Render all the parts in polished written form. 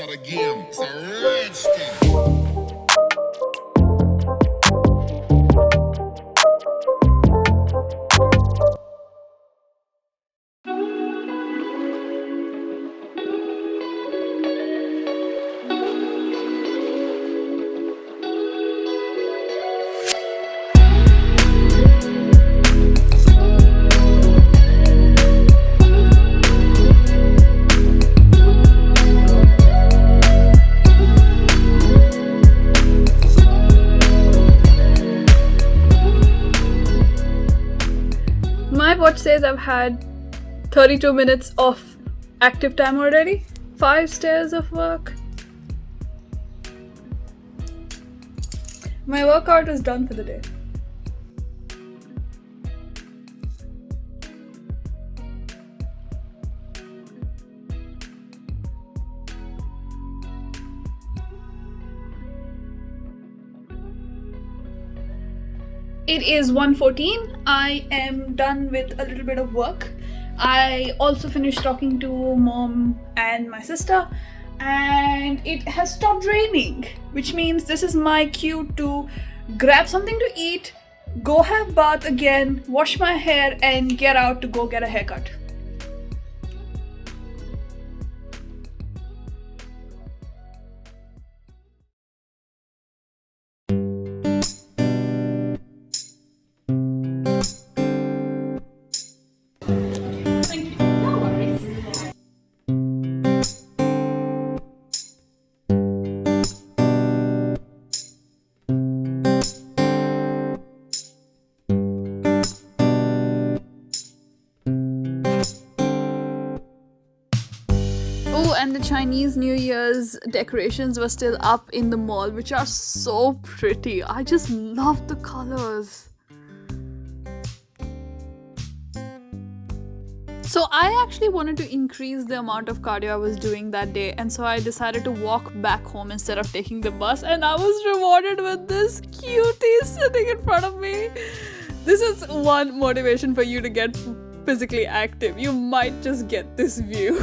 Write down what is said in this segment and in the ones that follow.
not a game, it's a rich thing. My watch says I've had 32 minutes of active time already. 5 stairs of work. My workout is done for the day. It is 1:14. I am done with a little bit of work. I also finished talking to mom and my sister, and it has stopped raining, which means this is my cue to grab something to eat, go have bath again, wash my hair, and get out to go get a haircut. Oh, and the Chinese New Year's decorations were still up in the mall, which are so pretty. I just love the colors. So I actually wanted to increase the amount of cardio I was doing that day, and so I decided to walk back home instead of taking the bus, and I was rewarded with this cutie sitting in front of me. This is one motivation for you to get physically active. You might just get this view.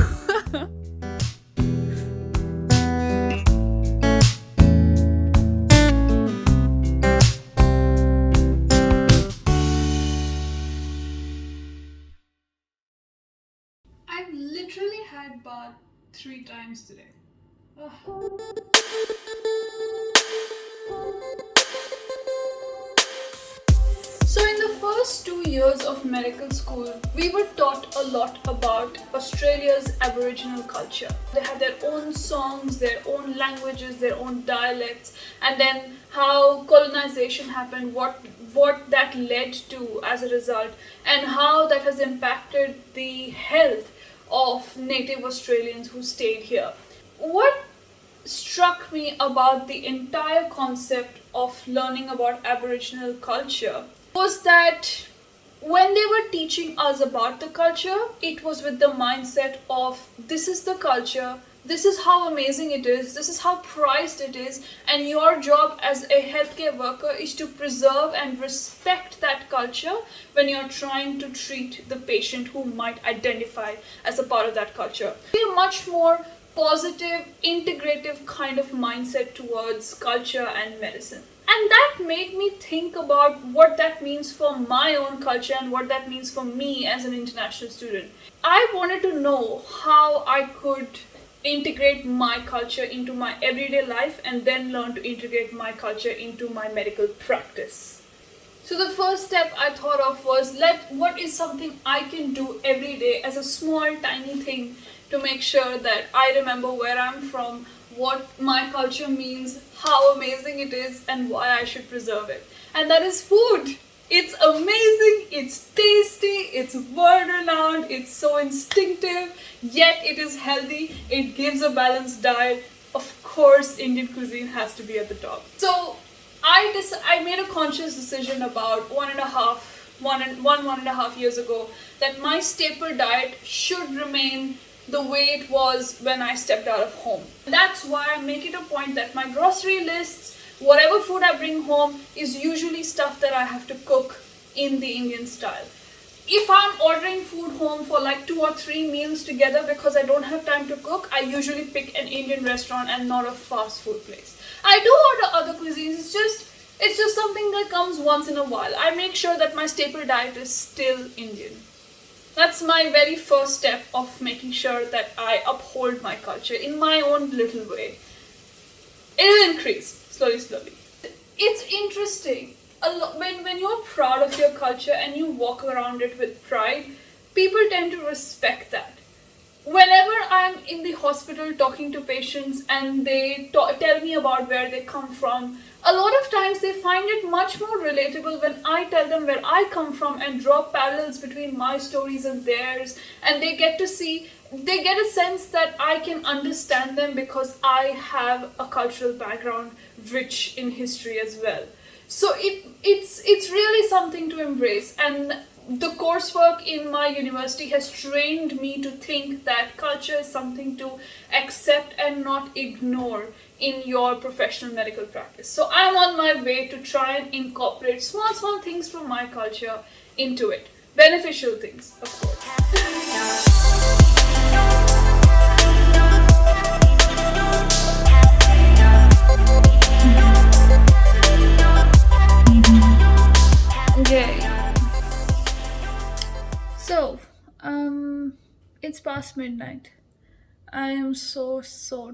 I've literally had bath 3 times today. Ugh. So in the first 2 years of medical school, we were taught a lot about Australia's Aboriginal culture. They had their own songs, their own languages, their own dialects, and then how colonization happened, what that led to as a result, and how that has impacted the health of native Australians who stayed here. What struck me about the entire concept of learning about Aboriginal culture was that when they were teaching us about the culture, it was with the mindset of this is the culture, this is how amazing it is, this is how prized it is, and your job as a healthcare worker is to preserve and respect that culture when you're trying to treat the patient who might identify as a part of that culture. A much more positive, integrative kind of mindset towards culture and medicine. And that made me think about what that means for my own culture and what that means for me as an international student. I wanted to know how I could integrate my culture into my everyday life and then learn to integrate my culture into my medical practice. So the first step I thought of was what is something I can do every day as a small tiny thing to make sure that I remember where I'm from, what my culture means, how amazing it is, and why I should preserve it. And that is food. It's amazing, it's tasty, it's world renowned, it's so instinctive, yet it is healthy, it gives a balanced diet. Of course, Indian cuisine has to be at the top. So I made a conscious decision about one and a half years ago that my staple diet should remain the way it was when I stepped out of home. That's why I make it a point that my grocery lists, whatever food I bring home, is usually stuff that I have to cook in the Indian style. If I'm ordering food home for like 2 or 3 meals together because I don't have time to cook, I usually pick an Indian restaurant and not a fast food place. I do order other cuisines, it's just something that comes once in a while. I make sure that my staple diet is still Indian. That's my very first step of making sure that I uphold my culture in my own little way. It'll increase slowly. It's interesting. When you're proud of your culture and you walk around it with pride, people tend to respect that. Whenever I'm in the hospital talking to patients and they tell me about where they come from, a lot of times they find it much more relatable when I tell them where I come from and draw parallels between my stories and theirs, and they get a sense that I can understand them because I have a cultural background rich in history as well. So it's really something to embrace, and the coursework in my university has trained me to think that culture is something to accept and not ignore in your professional medical practice. So I'm on my way to try and incorporate small things from my culture into it. Beneficial things, of course. Okay. So, it's past midnight. I am so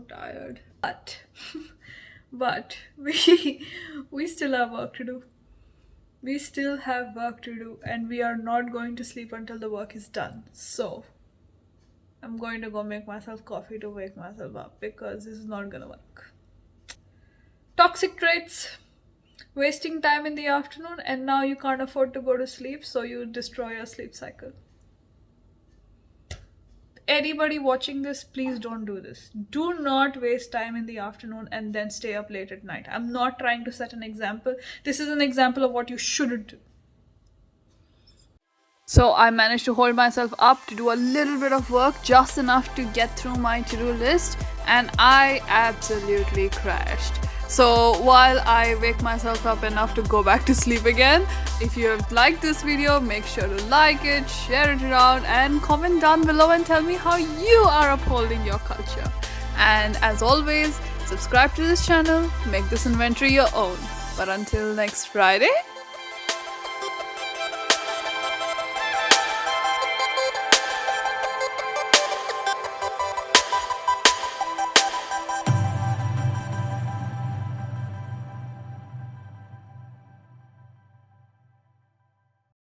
tired. But we still have work to do. We still have work to do, and we are not going to sleep until the work is done. So, I'm going to go make myself coffee to wake myself up because this is not gonna work. Toxic traits. Wasting time in the afternoon, and now you can't afford to go to sleep, so you destroy your sleep cycle. Anybody watching this, please don't do this. Do not waste time in the afternoon and then stay up late at night. I'm not trying to set an example. This is an example of what you shouldn't do. So I managed to hold myself up to do a little bit of work, just enough to get through my to-do list, and I absolutely crashed. So while I wake myself up enough to go back to sleep again, if you have liked this video, make sure to like it, share it around, and comment down below and tell me how you are upholding your culture. And as always, subscribe to this channel, make this inventory your own. But until next Friday,